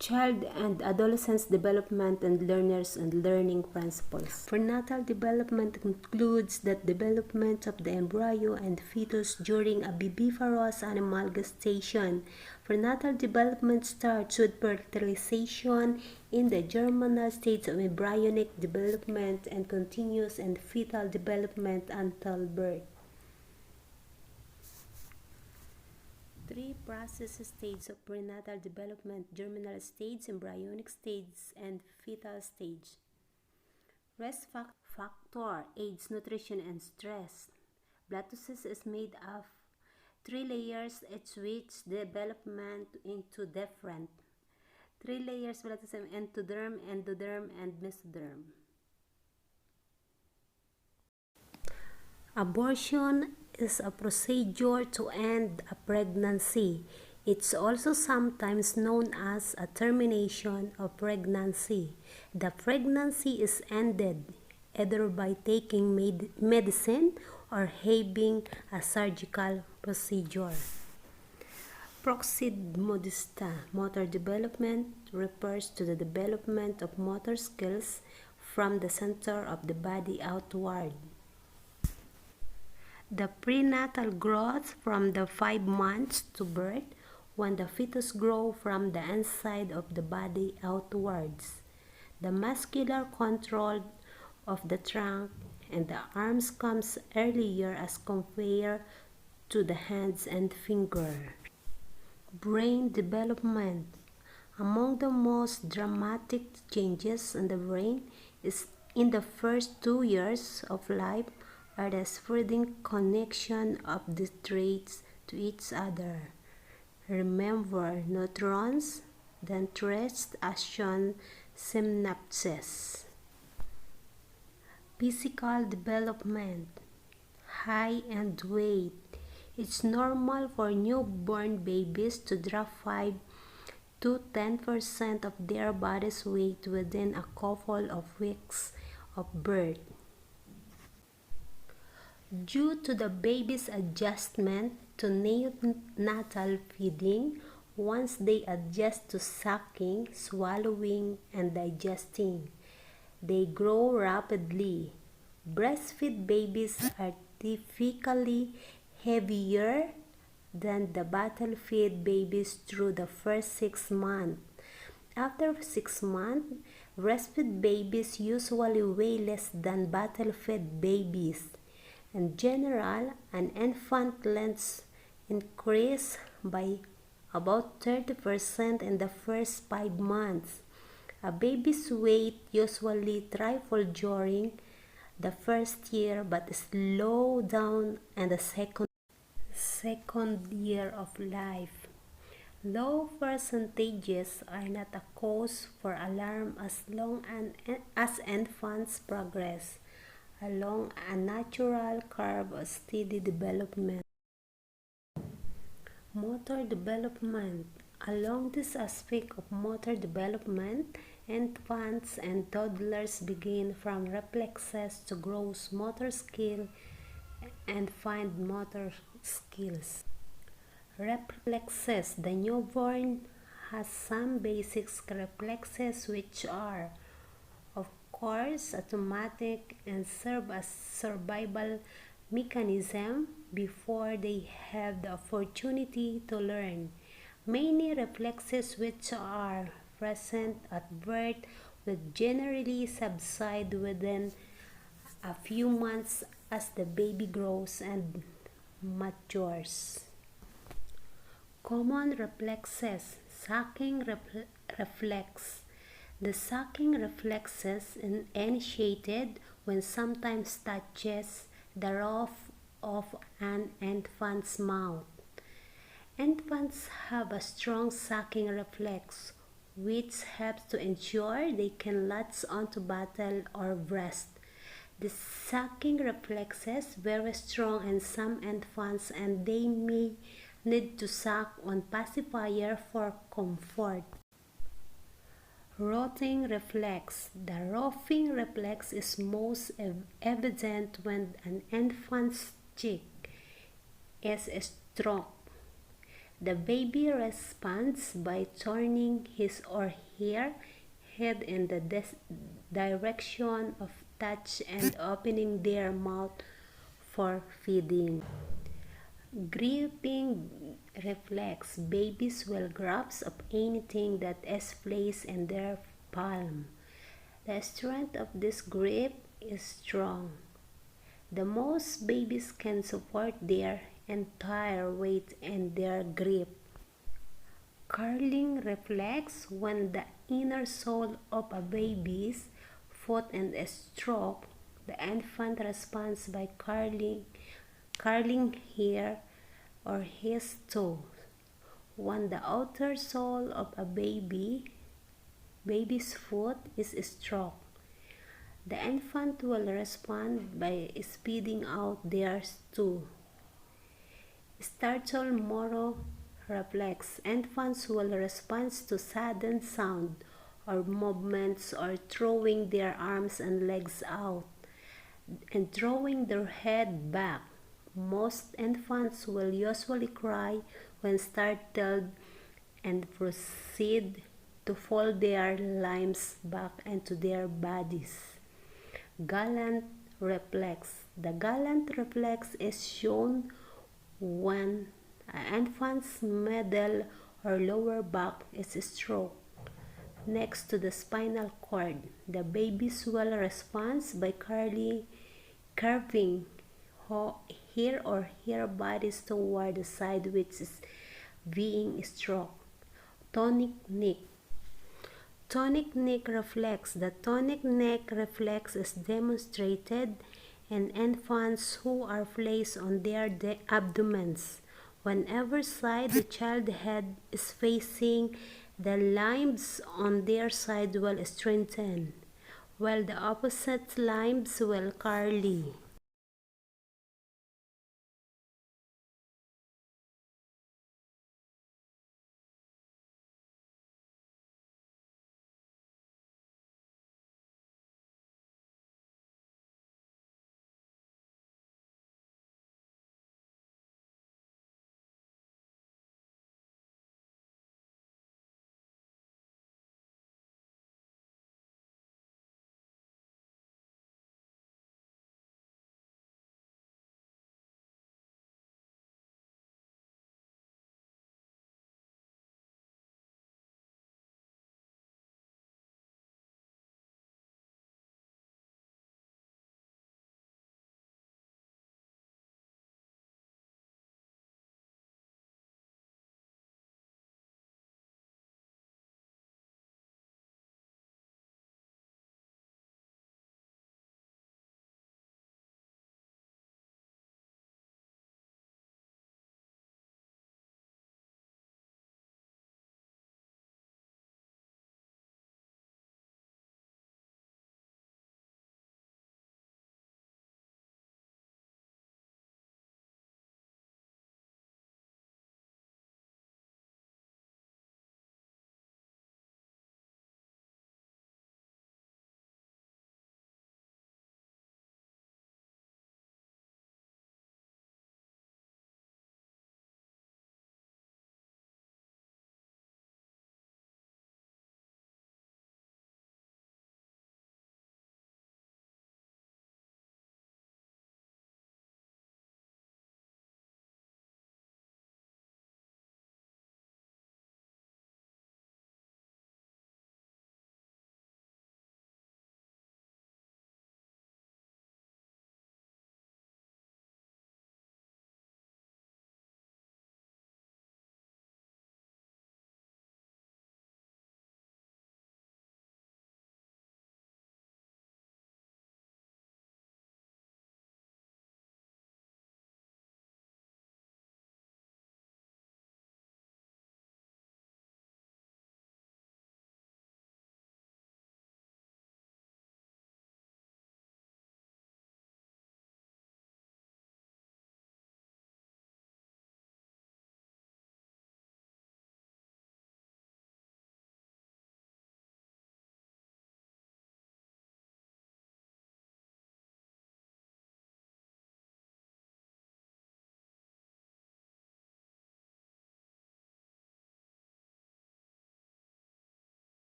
Child and adolescent development and learners and learning principles. Prenatal development includes the development of the embryo and fetus during a viviparous animal gestation. Prenatal development starts with fertilization in the germinal stage of embryonic development and continues in fetal development until birth. Three process stages of prenatal development: germinal stage, embryonic stage, and fetal stage. Risk factor: age, nutrition, and stress. Blatocyst is made of 3 layers, each which development into different 3 layers: blatocyst, endoderm, and mesoderm. Abortion is a procedure to end a pregnancy. It's also sometimes known as a termination of pregnancy. The pregnancy is ended either by taking medicine or having a surgical procedure. Proxid modesta. Motor development refers to the development of motor skills from the center of the body outward. The prenatal growth from the 5 months to birth, when the fetus grows from the inside of the body outwards. The muscular control of the trunk and the arms comes earlier as compared to the hands and fingers. Brain development. Among the most dramatic changes in the brain is in the first 2 years of life are the spreading connection of the traits to each other. Remember, neurons, dendrites, axon, synapses. Physical development. Height and weight. It's normal for newborn babies to drop 5 to 10% of their body's weight within a couple of weeks of birth. Due to the baby's adjustment to neonatal feeding, once they adjust to sucking, swallowing, and digesting, they grow rapidly. Breastfed babies are typically heavier than the bottle-fed babies through the first 6 months. After 6 months, breastfed babies usually weigh less than bottle-fed babies. In general, an infant length increases by about 30% in the first 5 months. A baby's weight usually triples during the first year but slows down in the second year of life. Low percentages are not a cause for alarm as long as infants progress along a natural curve of steady development. Motor development. Along this aspect of motor development, infants and toddlers begin from reflexes to gross motor skill and fine motor skills. Reflexes. The newborn has some basic reflexes which are, of course, automatic and serve as survival mechanism before they have the opportunity to learn. Many reflexes which are present at birth will generally subside within a few months as the baby grows and matures. Common reflexes. Sucking reflex. The sucking reflexes initiated when sometimes touches the roof of an infant's mouth. Infants have a strong sucking reflex, which helps to ensure they can latch onto bottle or breast. The sucking reflex is very strong in some infants and they may need to suck on pacifier for comfort. Rotting reflex. The roughing reflex is most evident when an infant's cheek is stroked. The baby responds by turning his or her head in the direction of touch and opening their mouth for feeding. Gripping reflex. Babies will grasp up anything that is placed in their palm. The strength of this grip is strong. The most babies can support their entire weight in their grip. Curling reflex. When the inner sole of a baby's foot is stroked, the infant responds by curling her or his toes. When the outer sole of a baby's foot is stroked, the infant will respond by spitting out theirs too. Startle Moro reflex. Infants will respond to sudden sound or movements or throwing their arms and legs out and throwing their head back. Most infants will usually cry when startled and proceed to fold their limbs back into their bodies. Gallant reflex. The gallant reflex is shown when an infant's middle or lower back is stroked next to the spinal cord. The babies will respond by curving her or her bodies toward the side which is being stroked. Tonic neck. Tonic neck reflex. The tonic neck reflex is demonstrated in infants who are placed on their abdomens. Whenever side the child head is facing, the limbs on their side will strengthen, while the opposite limbs will curly.